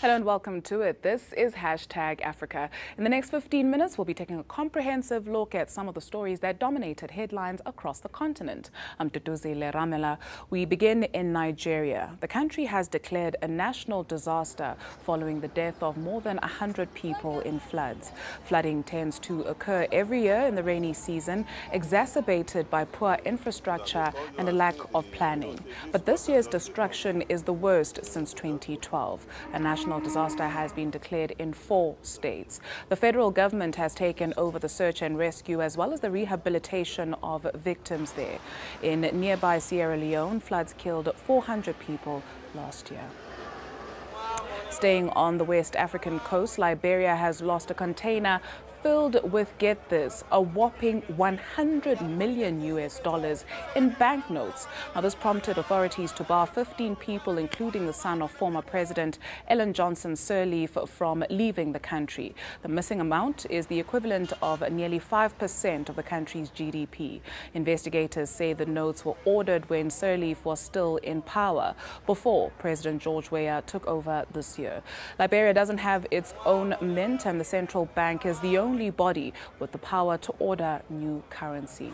Hello and welcome to it. This is #Africa. In the next 15 minutes, we'll be taking a comprehensive look at some of the stories that dominated headlines across the continent. I'm Tutuzile Ramela. We begin in Nigeria. The country has declared a national disaster following the death of more than 100 people in floods. Flooding tends to occur every year in the rainy season, exacerbated by poor infrastructure and a lack of planning. But this year's destruction is the worst since 2012. A national disaster has been declared in 4 states. The federal government has taken over the search and rescue as well as the rehabilitation of victims there. In nearby Sierra Leone, floods killed 400 people last year. Staying on the West African coast, Liberia has lost a container filled with, get this, a whopping $100 million in banknotes. Now, this prompted authorities to bar 15 people, including the son of former President Ellen Johnson Sirleaf, from leaving the country. The missing amount is the equivalent of nearly 5% of the country's GDP. Investigators say the notes were ordered when Sirleaf was still in power, before President George Weah took over this year. Liberia doesn't have its own mint, and the central bank is the only body with the power to order new currency.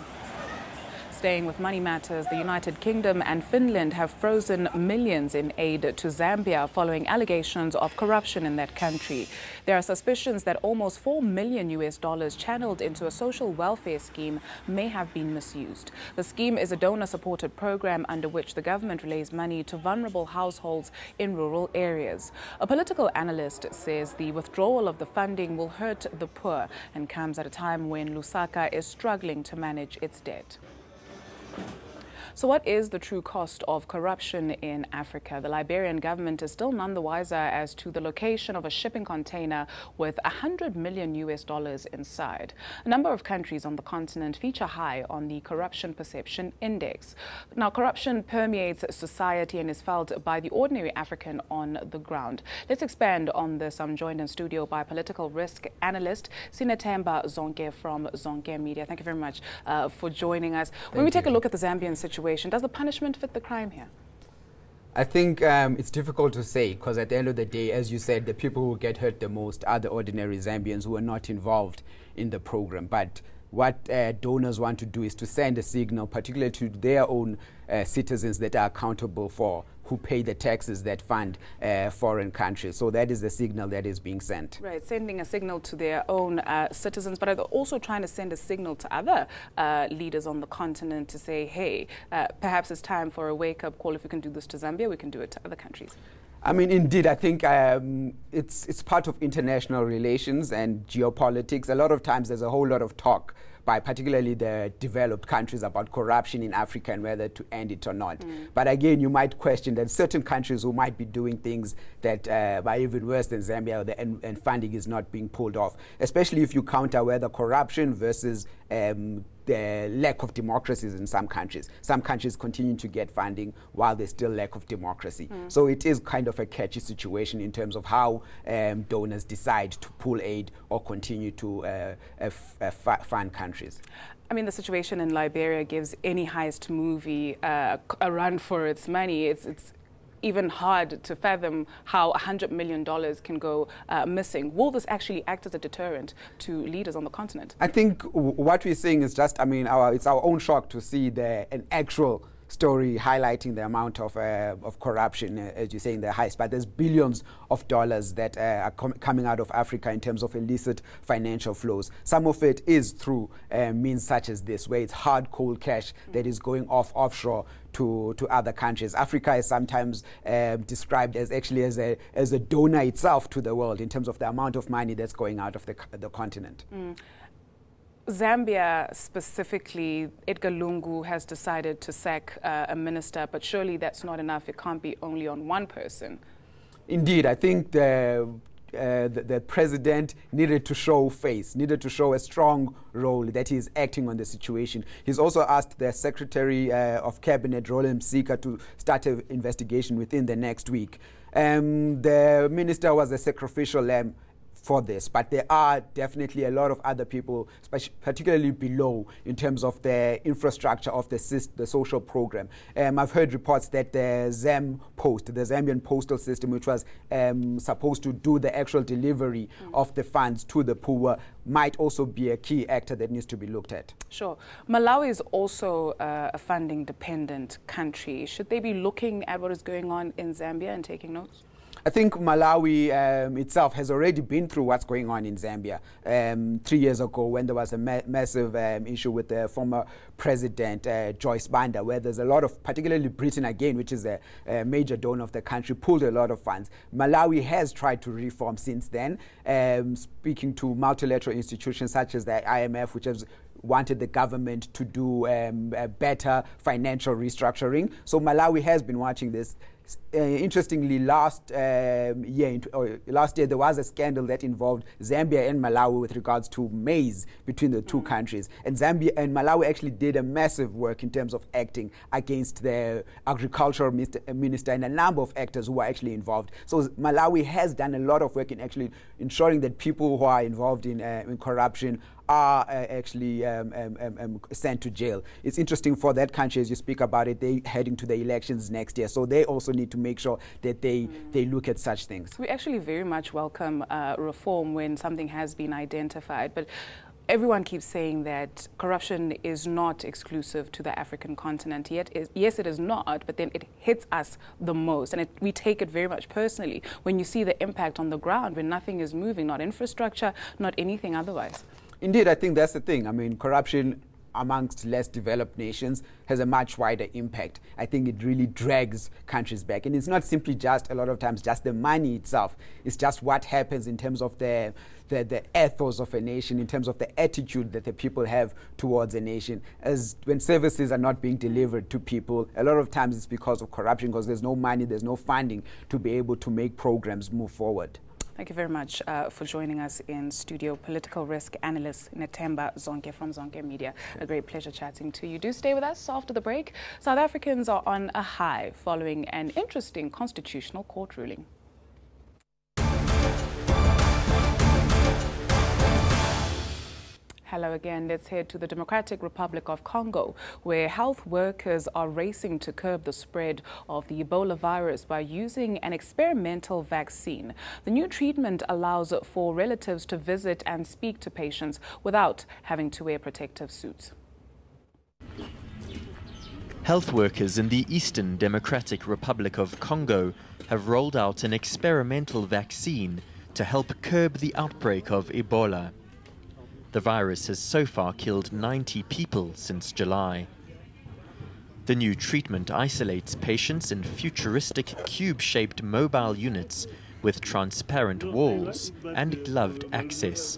Staying with money matters, the United Kingdom and Finland have frozen millions in aid to Zambia following allegations of corruption in that country. There are suspicions that almost $4 million channeled into a social welfare scheme may have been misused. The scheme is a donor-supported program under which the government relays money to vulnerable households in rural areas. A political analyst says the withdrawal of the funding will hurt the poor and comes at a time when Lusaka is struggling to manage its debt. So what is the true cost of corruption in Africa? The Liberian government is still none the wiser as to the location of a shipping container with $100 million inside. A number of countries on the continent feature high on the Corruption Perception Index. Now, corruption permeates society and is felt by the ordinary African on the ground. Let's expand on this. I'm joined in studio by political risk analyst Sinethemba Zonke from Zonke Media. Thank you very much for joining us. When we take a look at the Zambian situation, does the punishment fit the crime here? I think it's difficult to say, because at the end of the day, as you said, the people who get hurt the most are the ordinary Zambians who are not involved in the program. But what donors want to do is to send a signal, particularly to their own citizens that are accountable for, who pay the taxes that fund foreign countries. So that is the signal that is being sent. Right, sending a signal to their own citizens, but are they also trying to send a signal to other leaders on the continent to say, hey, perhaps it's time for a wake-up call. If we can do this to Zambia, we can do it to other countries? I mean, indeed, I think it's part of international relations and geopolitics. A lot of times there's a whole lot of talk by particularly the developed countries about corruption in Africa and whether to end it or not. But again, you might question that certain countries who might be doing things that are even worse than Zambia, and funding is not being pulled off, especially if you counter whether corruption versus the lack of democracies in some countries. Some countries continue to get funding while there's still lack of democracy. So it is kind of a catchy situation in terms of how donors decide to pull aid or continue to fund countries. I mean, the situation in Liberia gives any heist movie a run for its money. It's even hard to fathom how $100 million can go missing. Will this actually act as a deterrent to leaders on the continent? I think what we're seeing is just, I mean, it's our own shock to see an actual story highlighting the amount of corruption, as you say, in the heist. But there's billions of dollars that are coming out of Africa in terms of illicit financial flows. Some of it is through means such as this, where it's hard, cold cash that is going offshore to other countries. Africa is sometimes described as actually as a donor itself to the world in terms of the amount of money that's going out of the continent. Zambia specifically, Edgar Lungu has decided to sack a minister, but surely that's not enough. It can't be only on one person. Indeed, I think the president needed to show face, needed to show a strong role that he is acting on the situation. He's also asked the Secretary of Cabinet, Roland Msika, to start an investigation within the next week. The minister was a sacrificial lamb for this, but there are definitely a lot of other people, particularly below, in terms of the infrastructure of the social program. I've heard reports that the Zambian postal system, which was supposed to do the actual delivery of the funds to the poor, might also be a key actor that needs to be looked at. Sure. Malawi is also a funding-dependent country. Should they be looking at what is going on in Zambia and taking notes? I think Malawi itself has already been through what's going on in Zambia. 3 years ago, when there was a massive issue with the former president, Joyce Banda, where there's a lot of, particularly Britain again, which is a major donor of the country, pulled a lot of funds. Malawi has tried to reform since then, speaking to multilateral institutions such as the IMF, which has wanted the government to do a better financial restructuring. So Malawi has been watching this. Interestingly, last year there was a scandal that involved Zambia and Malawi with regards to maize between the two countries, and Zambia and Malawi actually did a massive work in terms of acting against the agricultural minister and a number of actors who were actually involved. So Malawi has done a lot of work in actually ensuring that people who are involved in corruption are actually sent to jail. It's interesting for that country, as you speak about it, they're heading to the elections next year, so they also need to make sure that they look at such things. We actually very much welcome reform when something has been identified, but everyone keeps saying that corruption is not exclusive to the African continent. Yes, it is not, but then it hits us the most, and we take it very much personally when you see the impact on the ground, when nothing is moving, not infrastructure, not anything otherwise. Indeed, I think that's the thing. I mean, corruption amongst less developed nations has a much wider impact. I think it really drags countries back. And it's not simply just, a lot of times, just the money itself. It's just what happens in terms of the ethos of a nation, in terms of the attitude that the people have towards a nation. As when services are not being delivered to people, a lot of times it's because of corruption, because there's no money, there's no funding to be able to make programs move forward. Thank you very much for joining us in studio, political risk analyst Netemba Zonke from Zonke Media. A great pleasure chatting to you. Do stay with us after the break. South Africans are on a high following an interesting constitutional court ruling. Hello again. Let's head to the Democratic Republic of Congo, where health workers are racing to curb the spread of the Ebola virus by using an experimental vaccine. The new treatment allows for relatives to visit and speak to patients without having to wear protective suits. Health workers in the Eastern Democratic Republic of Congo have rolled out an experimental vaccine to help curb the outbreak of Ebola. The virus has so far killed 90 people since July. The new treatment isolates patients in futuristic cube-shaped mobile units with transparent walls and gloved access.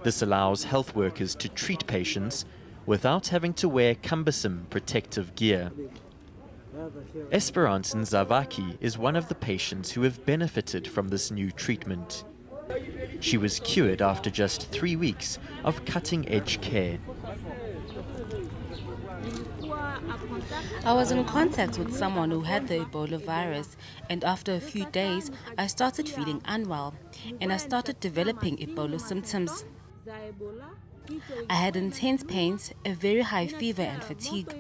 This allows health workers to treat patients without having to wear cumbersome protective gear. Esperance Nzavaki is one of the patients who have benefited from this new treatment. She was cured after just 3 weeks of cutting-edge care. I was in contact with someone who had the Ebola virus, and after a few days, I started feeling unwell, and I started developing Ebola symptoms. I had intense pains, a very high fever and fatigue.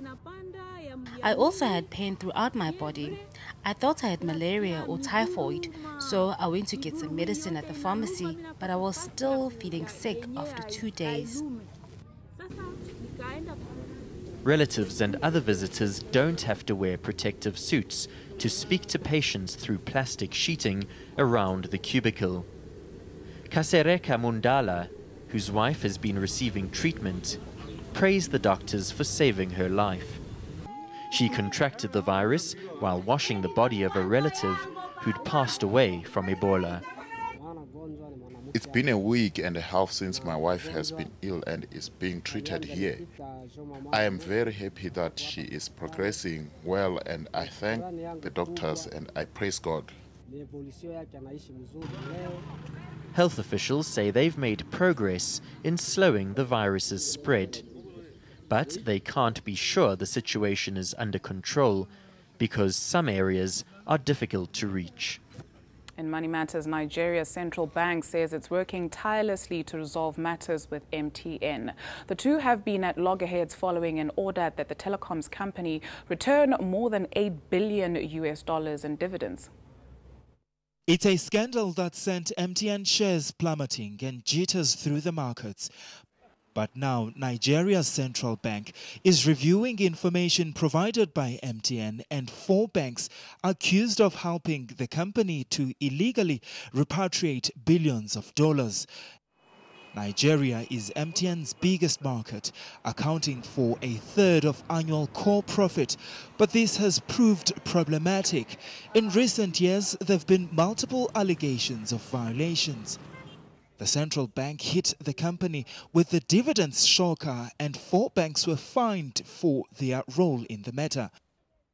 I also had pain throughout my body. I thought I had malaria or typhoid, so I went to get some medicine at the pharmacy, but I was still feeling sick after 2 days. Relatives and other visitors don't have to wear protective suits to speak to patients through plastic sheeting around the cubicle. Kasereka Mundala, whose wife has been receiving treatment, praised the doctors for saving her life. She contracted the virus while washing the body of a relative who'd passed away from Ebola. It's been a week and a half since my wife has been ill and is being treated here. I am very happy that she is progressing well, and I thank the doctors and I praise God. Health officials say they've made progress in slowing the virus's spread. But they can't be sure the situation is under control because some areas are difficult to reach. In Money Matters, Nigeria's central bank says it's working tirelessly to resolve matters with MTN. The two have been at loggerheads following an order that the telecoms company return more than $8 billion in dividends. It's a scandal that sent MTN shares plummeting and jitters through the markets. But now Nigeria's central bank is reviewing information provided by MTN and 4 banks accused of helping the company to illegally repatriate billions of dollars. Nigeria is MTN's biggest market, accounting for a third of annual core profit, but this has proved problematic. In recent years, there have been multiple allegations of violations. The central bank hit the company with the dividends shocker, and 4 banks were fined for their role in the matter.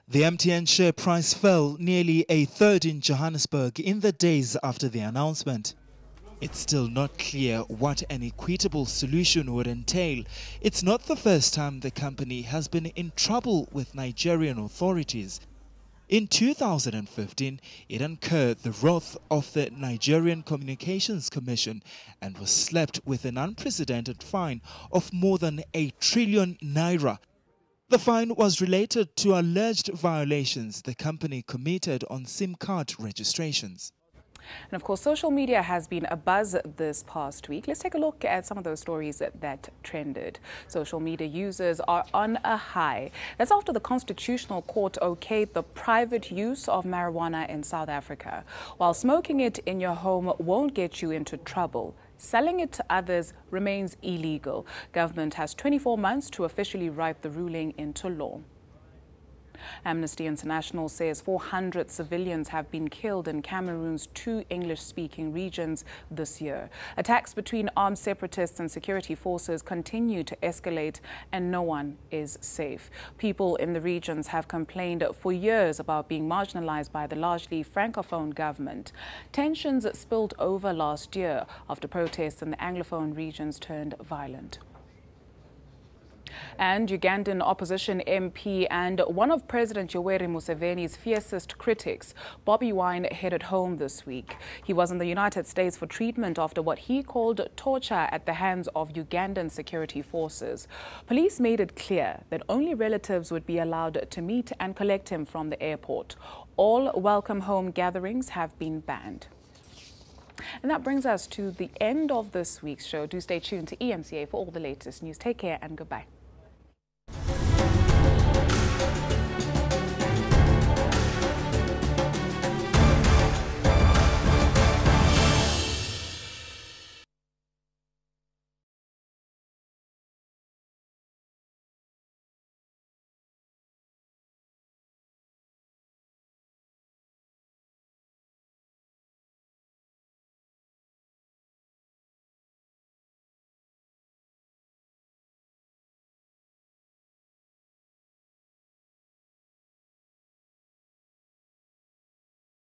The MTN share price fell nearly a third in Johannesburg in the days after the announcement. It's still not clear what an equitable solution would entail. It's not the first time the company has been in trouble with Nigerian authorities. In 2015, it incurred the wrath of the Nigerian Communications Commission and was slapped with an unprecedented fine of more than 1 trillion naira. The fine was related to alleged violations the company committed on SIM card registrations. And of course, social media has been abuzz this past week. Let's take a look at some of those stories that trended. Social media users are on a high. That's after the Constitutional Court okayed the private use of marijuana in South Africa. While smoking it in your home won't get you into trouble, selling it to others remains illegal. Government has 24 months to officially write the ruling into law. Amnesty International says 400 civilians have been killed in Cameroon's 2 English-speaking regions this year. Attacks between armed separatists and security forces continue to escalate, and no one is safe. People in the regions have complained for years about being marginalized by the largely francophone government. Tensions spilled over last year after protests in the Anglophone regions turned violent. And Ugandan opposition MP and one of President Yoweri Museveni's fiercest critics, Bobi Wine, headed home this week. He was in the United States for treatment after what he called torture at the hands of Ugandan security forces. Police made it clear that only relatives would be allowed to meet and collect him from the airport. All welcome home gatherings have been banned. And that brings us to the end of this week's show. Do stay tuned to eNCA for all the latest news. Take care and goodbye.